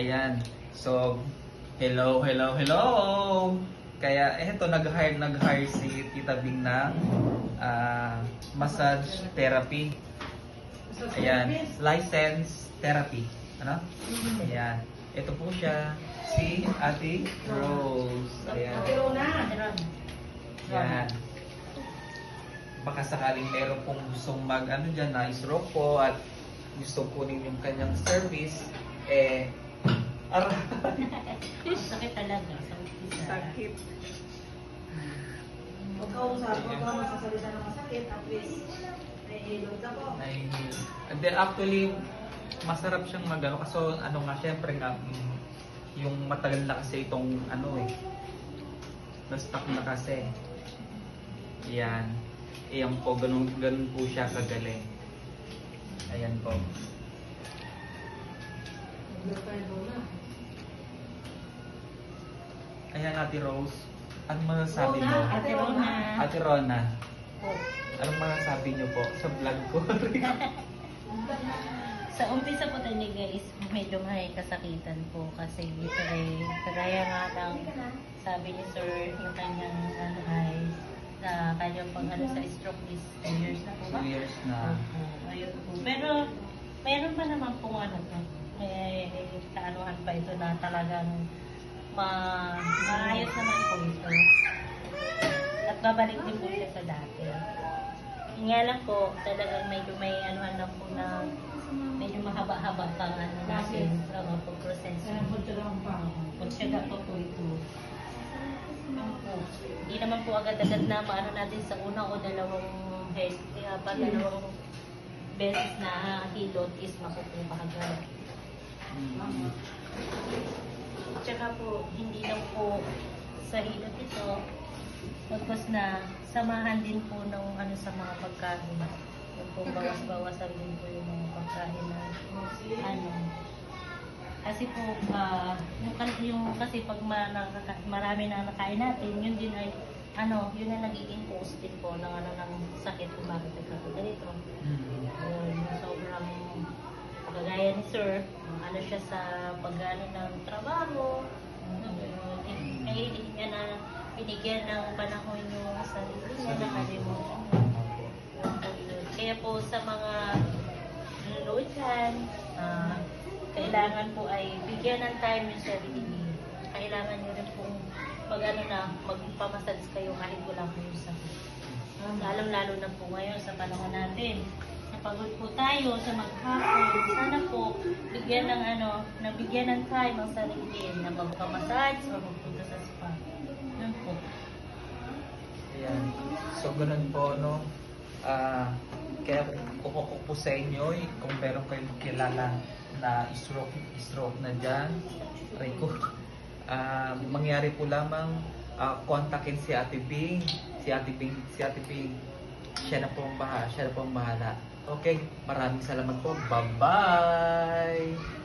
Ayan. So, hello, hello, hello! Kaya eto, nag-hire si Tita Bing ng massage therapy. Ayan, license therapy. Ano? Ayan. Ito po siya, si Ate Rose. Ayan. Ayan. Baka sakaling meron pong gustong mag-ano dyan, na-stroke po at gusto kunin yung kanyang service, Sakit talaga. sakit. Huwag ka masasalita ng masakit, at least nahihilot ako. Nahihil. And then actually, masarap siyang magano kasi ano nga, syempre nga, yung matagal na kasi itong na-stuck na kasi. Yan. Ayan po, ganun po siya kagaling. Ayan po. Ayan, Ate Rose. Anong masasabi mo? Ate Rona. Ate Rona. Po. Anong masasabi niyo po sa vlog ko? Sa umpisa po tayo guys, medyo may kasakitan po kasi ito ay kagaya nga ng sabi ni Sir, yung kanyang ay na kanyang sa stroke is 2 years na po ba? 2 years na. Ayun po. Pero meron pa naman po kaanuhan pa ito na talagang maayos naman po ito. At babalik din po siya sa dati. Nga lang po, talagang medyo may anuhan lang po na medyo mahaba-haba pang natin po proseso. Pagtsaga po po ito. Hindi naman po agad-agad na maano natin sa una o dalawang head. Kaya pag dalawang beses na hilot is makukuha agad. Tsaka po, hindi lang po sa hilot ito, tapos na samahan din po ng sa mga pagkain. Yung po bawas-bawasan din po yung mga pagkain na kasi po, kasi pag marami na nakain natin, yun din ay, yun ang nagiging cause din po ng sakit kung bakit nagkakaganito. Sobrang kagaya ni Sir, siya sa pag-ano ng trabaho, kaya hindi niya na binigyan ng panahon yung sarili niya, nakalimutan niya. Kaya po sa mga nanonood dyan, kailangan po ay bigyan ng time yung sarili niyo. Kailangan nyo rin pong magpamassage kayo kahit wala kayo sakit. Lalong-lalo na po ngayon sa panahon natin. Napagod po tayo sa maghapon. Sana po bigyan ng time ang sarili na magpamassage o magpunta sa spa. Yan po. Ayan. So, ganun po, no? Kaya kung ako po sa inyo, kung meron kayong kilala na stroke na dyan, mangyari po lamang, kontakin si Ate Bing. Si Ate Bing, siya na po ang bahala. Okay, maraming salamat po. Bye-bye!